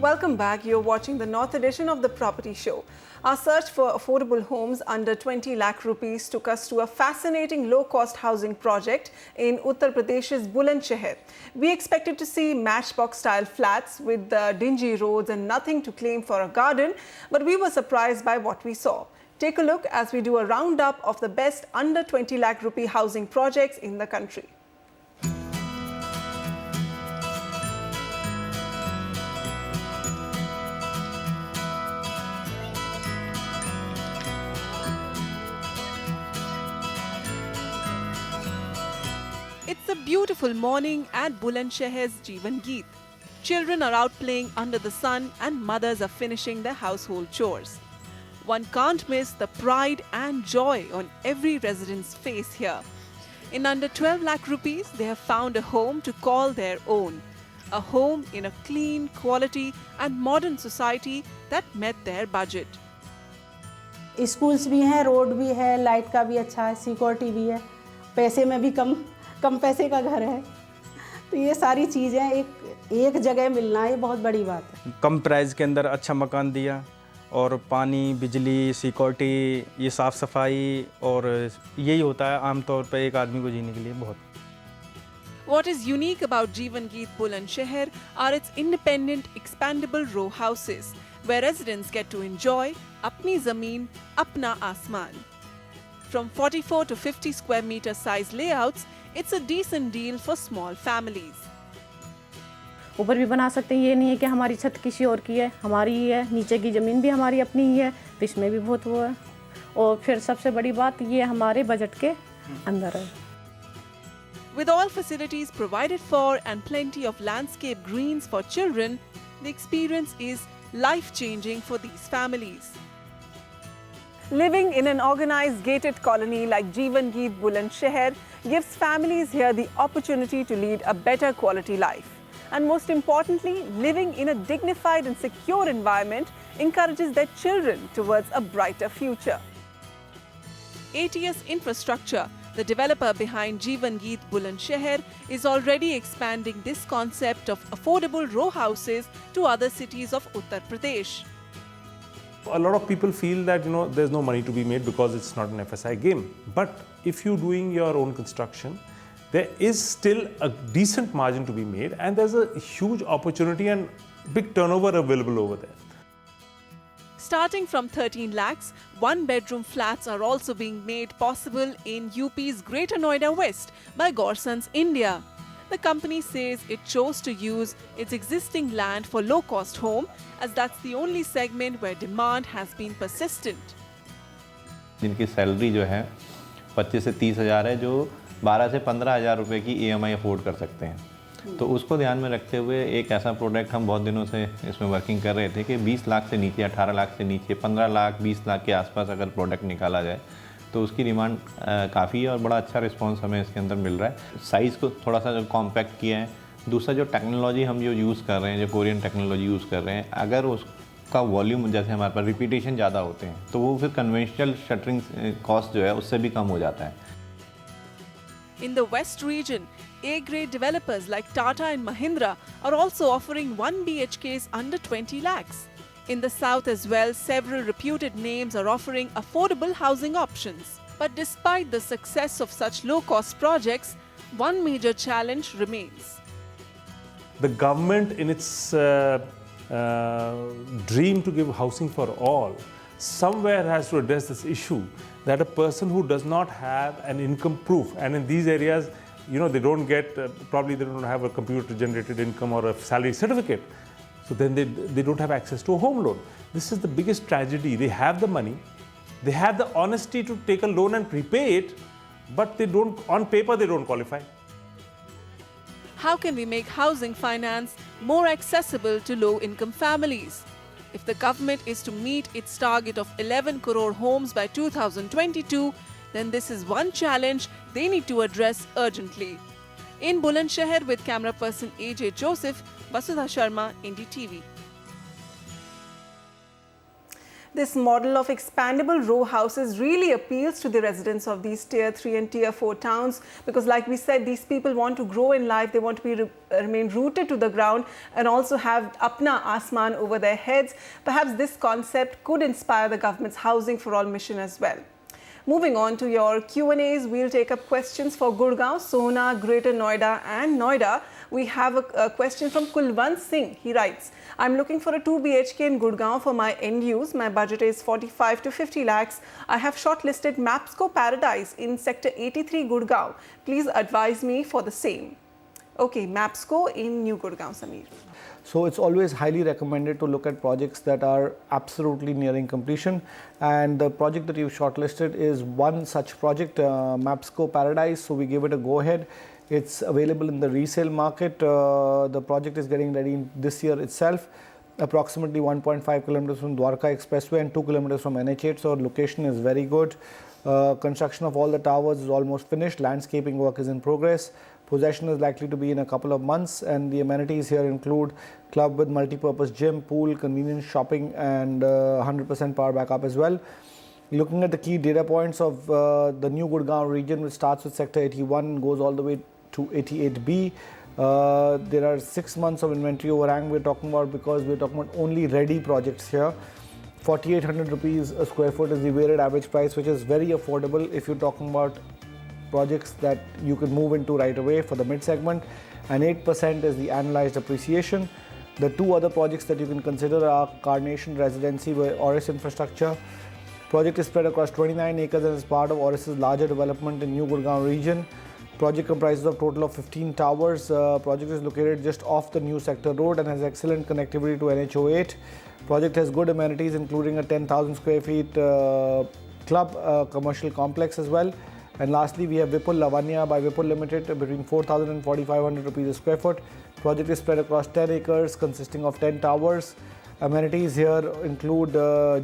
Welcome back. You're watching the North edition of the Property Show. Our search for affordable homes under 20 lakh rupees took us to a fascinating low-cost housing project in Uttar Pradesh's Bulandshahr. We expected to see matchbox-style flats with dingy roads and nothing to claim for a garden, but we were surprised by what we saw. Take a look as we do a roundup of the best under 20 lakh rupee housing projects in the country. It's a beautiful morning at Bulandshahr's Jeevan Geet. Children are out playing under the sun and mothers are finishing their household chores. One can't miss the pride and joy on every resident's face here. In under 12 lakh rupees, they have found a home to call their own. A home in a clean, quality and modern society that met their budget. Schools भी हैं, road भी है, light का भी अच्छा है, security भी है, पैसे में भी कम पैसे का घर है, तो ये सारी चीज़ें एक जगह मिलना ये बहुत बड़ी बात है। कम प्राइस के अंदर अच्छा मकान दिया और पानी, बिजली, सिक्योरिटी, ये साफ़ सफाई और यही होता है आमतौर पर एक आदमी को जीने के लिए बहुत। What is unique about Jeevan Geet Bulandshahr are its independent, expandable row houses, where residents get to enjoy Apni Zameen, Apna Asman. From 44 to 50 square meter size layouts, it's a decent deal for small families. ऊपर भी बना सकते हैं, ये नहीं है कि हमारी छत किसी और की है, हमारी ही है, नीचे की ज़मीन भी हमारी अपनी ही है, तो इसमें भी बहुत वो है। और फिर सबसे बड़ी बात ये हमारे बजट के अंदर है। With all facilities provided for and plenty of landscape greens for children, the experience is life-changing for these families. Living in an organized gated colony like Jeevan Geet Bulandshahr gives families here the opportunity to lead a better quality life. And most importantly, living in a dignified and secure environment encourages their children towards a brighter future. ATS Infrastructure, the developer behind Jeevan Geet Bulandshahr, is already expanding this concept of affordable row houses to other cities of Uttar Pradesh. A lot of people feel that there's no money to be made because it's not an FSI game. But if you're doing your own construction, there is still a decent margin to be made, and there's a huge opportunity and big turnover available over there. Starting from 13 lakhs, one-bedroom flats are also being made possible in UP's Greater Noida West by Gorsons India. The company says it chose to use its existing land for low-cost home, as that's the only segment where demand has been persistent. जिनकी salary जो है 25 से 30 हज़ार है, जो 12 से 15 हज़ार रुपये की EMI अफोर्ड कर सकते हैं, तो उसको ध्यान में रखते हुए एक ऐसा प्रोडक्ट हम बहुत दिनों से इसमें वर्किंग कर रहे थे कि 20 लाख से नीचे, 18 लाख से नीचे, 15 लाख, 20 लाख के आसपास अगर प्रोडक्ट निकाला जाए तो उसकी डिमांड काफ़ी है और बड़ा अच्छा रिस्पांस हमें इसके अंदर मिल रहा है। साइज़ को थोड़ा सा जो कॉम्पैक्ट किया है, दूसरा जो टेक्नोलॉजी हम जो यूज़ कर रहे हैं, जो कोरियन टेक्नोलॉजी यूज़ कर रहे हैं, अगर उसका वॉल्यूम जैसे हमारे पास रिपीटेशन ज़्यादा होते हैं तो वो फिर कन्वेंशनल शटरिंग कॉस्ट जो है उससे भी कम हो जाता है। In the West region, A-grade developers like Tata and Mahindra are also offering 1 BHKs under 20 lakhs. In the south as well, several reputed names are offering affordable housing options. But despite the success of such low-cost projects, one major challenge remains. The government, in its dream to give housing for all, somewhere has to address this issue that a person who does not have an income proof, and in these areas, they don't get, probably they don't have a computer-generated income or a salary certificate, so then they don't have access to a home loan. This is the biggest tragedy. They have the money, they have the honesty to take a loan and repay it, but they don't, on paper, they don't qualify. How can we make housing finance more accessible to low-income families? If the government is to meet its target of 11 crore homes by 2022, then this is one challenge they need to address urgently. In Bulandshahr with camera person AJ Joseph, Vasudha Sharma, NDTV. This model of expandable row houses really appeals to the residents of these tier 3 and tier 4 towns, because like we said, these people want to grow in life, they want to remain rooted to the ground and also have apna asman over their heads. Perhaps this concept could inspire the government's Housing for All mission as well. Moving on to your Q&As, we'll take up questions for Gurgaon, Sohna, Greater Noida and Noida. We have a question from Kulwant Singh. He writes, I'm looking for a 2 BHK in Gurgaon for my end use. My budget is 45 to 50 lakhs. I have shortlisted Mapsco Paradise in Sector 83 Gurgaon. Please advise me for the same. Okay, Mapsco in New Gurgaon, Sameer. So it's always highly recommended to look at projects that are absolutely nearing completion, and the project that you've shortlisted is one such project, Mapsco Paradise. So we give it a go ahead. It's available in the resale market. The project is getting ready this year itself, approximately 1.5 kilometers from Dwarka Expressway and 2 kilometers from NH8. So location is very good. Construction of all the towers is almost finished. Landscaping work is in progress. Possession is likely to be in a couple of months, and the amenities here include club with multi-purpose gym, pool, convenience shopping and 100% power backup as well. Looking at the key data points of the New Gurgaon region, which starts with Sector 81 and goes all the way to 88B, there are 6 months of inventory overhang we're talking about, because we're talking about only ready projects here. 4,800 rupees a square foot is the weighted average price, which is very affordable if you're talking about projects that you can move into right away for the mid segment, and 8% is the annualized appreciation. The two other projects that you can consider are Carnation Residency by Auris Infrastructure. Project is spread across 29 acres and is part of Auris's larger development in New Gurgaon region. Project comprises of total of 15 towers. Project is located just off the new sector road and has excellent connectivity to NH08. Project has good amenities including a 10,000 square feet club commercial complex as well. And lastly, we have Vipul Lavanya by Vipul Limited between 4,000 and 4,500 rupees a square foot. Project is spread across 10 acres consisting of 10 towers. Amenities here include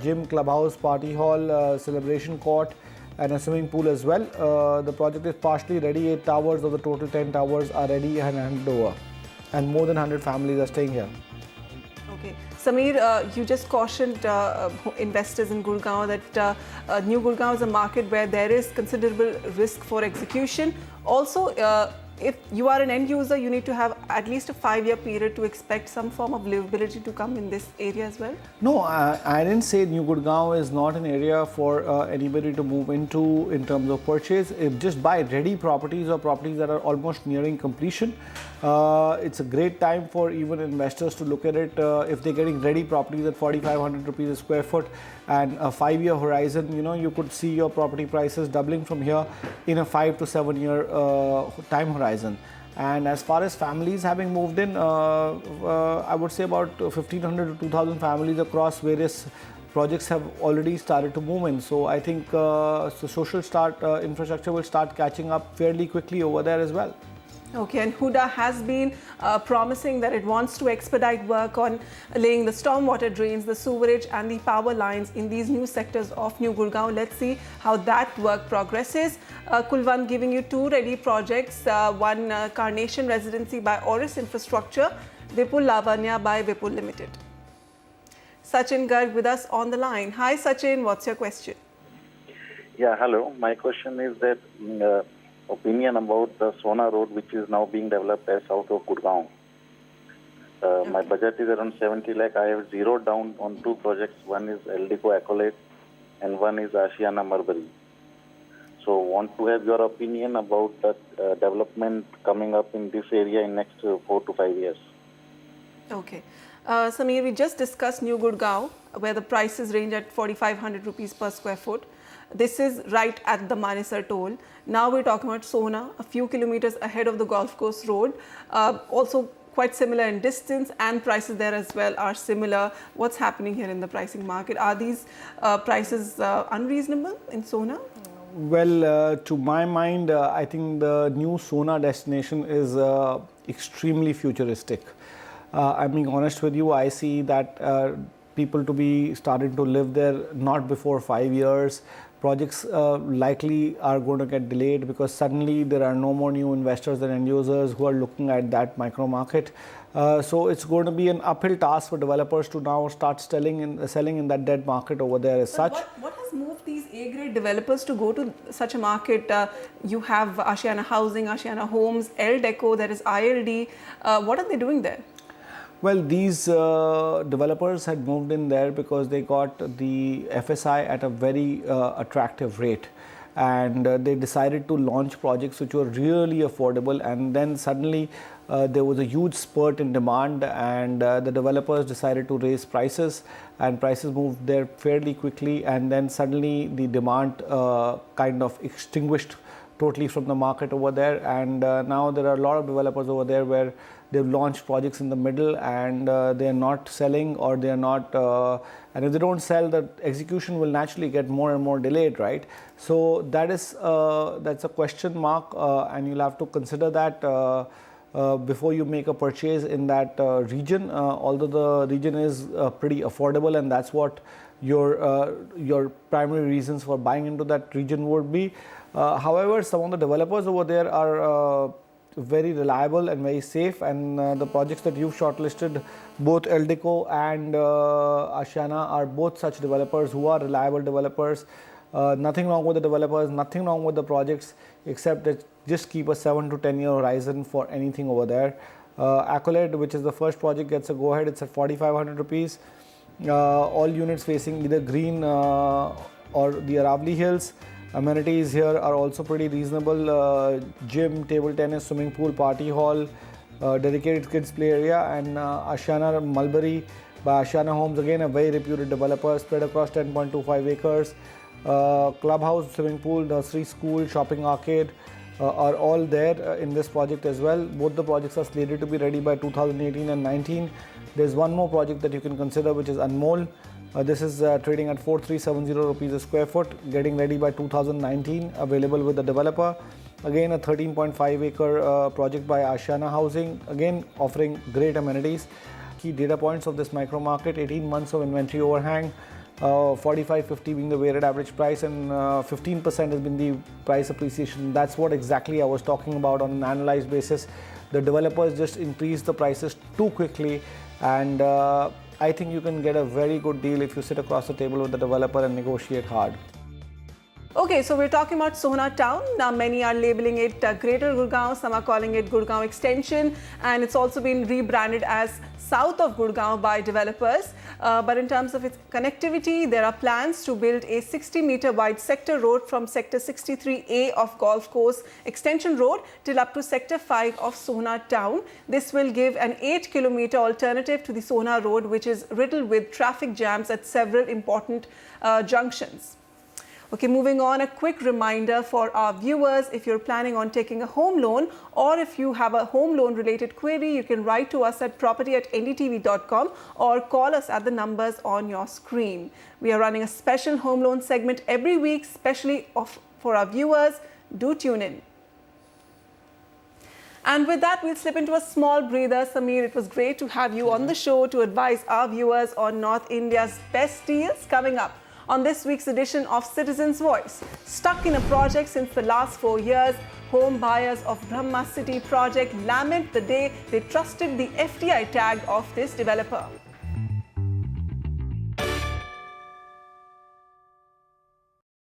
gym, clubhouse, party hall, celebration court and a swimming pool as well. The project is partially ready. 8 towers of the total 10 towers are ready and handed over. And more than 100 families are staying here. Okay. Sameer, you just cautioned investors in Gurgaon that New Gurgaon is a market where there is considerable risk for execution. Also, if you are an end user, you need to have at least a 5-year period to expect some form of livability to come in this area as well? No, I didn't say New Gurgaon is not an area for anybody to move into in terms of purchase. If just buy ready properties or properties that are almost nearing completion. It's a great time for even investors to look at it. If they're getting ready properties at 4,500 rupees a square foot and a 5-year horizon, you know, you could see your property prices doubling from here in a 5 to 7 year time horizon. And as far as families having moved in, I would say about 1,500 to 2,000 families across various projects have already started to move in. So I think the social infrastructure will start catching up fairly quickly over there as well. Okay, and Huda has been promising that it wants to expedite work on laying the stormwater drains, the sewerage and the power lines in these new sectors of New Gurgaon. Let's see how that work progresses. Kulwant giving you 2 ready projects, one Carnation Residency by Auris Infrastructure, Vipul Lavanya by Vipul Limited. Sachin Garg with us on the line. Hi Sachin, what's your question? Yeah, hello. My question is that opinion about the Sohna Road, which is now being developed as south of Gurgaon. My budget is around 70 lakh. I have zeroed down on 2 projects. One is Eldico Accolade and one is Ashiana Marbury. So want to have your opinion about the development coming up in this area in next 4 to 5 years. Okay. Sameer, we just discussed New Gurgaon, where the prices range at 4,500 rupees per square foot. This is right at the Manesar toll. Now we're talking about Sohna, a few kilometers ahead of the Golf Course Road. Also quite similar in distance, and prices there as well are similar. What's happening here in the pricing market? Are these prices unreasonable in Sohna? Well, to my mind, I think the new Sohna destination is extremely futuristic. I'm being honest with you, I see that people to be starting to live there not before 5 years. Projects likely are going to get delayed because suddenly there are no more new investors and end users who are looking at that micro market. So it's going to be an uphill task for developers to now start selling in that dead market over there as such. What has moved these A-grade developers to go to such a market? You have Ashiana Housing, Ashiana Homes, L Deco, there is ILD. What are they doing there? Well, these developers had moved in there because they got the FSI at a very attractive rate, and they decided to launch projects which were really affordable, and then suddenly there was a huge spurt in demand, and the developers decided to raise prices, and prices moved there fairly quickly, and then suddenly the demand kind of extinguished totally from the market over there, and now there are a lot of developers over there where they've launched projects in the middle, and they are not selling, or they are not and if they don't sell, the execution will naturally get more and more delayed, right? So that's a question mark, and you'll have to consider that before you make a purchase in that region, although the region is pretty affordable, and that's what your primary reasons for buying into that region would be. However, some of the developers over there are very reliable and very safe, and the projects that you've shortlisted, both L Deco and Ashiana, are both such developers who are reliable developers. Nothing wrong with the developers, nothing wrong with the projects, except that just keep a 7 to 10 year horizon for anything over there. Accolade, which is the first project, gets a go ahead. It's at 4,500 rupees. All units facing either green or the Aravali Hills. Amenities here are also pretty reasonable. Gym, table tennis, swimming pool, party hall, dedicated kids play area, and Ashiana Mulberry by Ashiana Homes, again a very reputed developer, spread across 10.25 acres. Clubhouse, swimming pool, nursery school, shopping arcade are all there in this project as well. Both the projects are slated to be ready by 2018 and 19. There's one more project that you can consider, which is Anmol. This is trading at 4,370 rupees a square foot, getting ready by 2019, available with the developer. Again, a 13.5 acre project by Ashiana Housing, again offering great amenities. Key data points of this micro market: 18 months of inventory overhang, 45.50 being the weighted average price, and 15% has been the price appreciation. That's what exactly I was talking about on an annualized basis. The developers just increased the prices too quickly, and I think you can get a very good deal if you sit across the table with the developer and negotiate hard. Okay, so we're talking about Sohna Town. Now, many are labeling it Greater Gurgaon, some are calling it Gurgaon Extension, and it's also been rebranded as South of Gurgaon by developers. But in terms of its connectivity, there are plans to build a 60-meter wide sector road from Sector 63A of Golf Course Extension Road till up to Sector 5 of Sohna Town. This will give an 8-kilometer alternative to the Sohna Road, which is riddled with traffic jams at several important junctions. Okay, moving on, a quick reminder for our viewers: if you're planning on taking a home loan, or if you have a home loan related query, you can write to us at property@ndtv.com or call us at the numbers on your screen. We are running a special home loan segment every week, especially for our viewers. Do tune in. And with that, we'll slip into a small breather. Samir, it was great to have you on the show to advise our viewers on North India's best deals. Coming up on this week's edition of Citizen's Voice: stuck in a project since the last 4 years, home buyers of Brahma City project lament the day they trusted the FDI tag of this developer.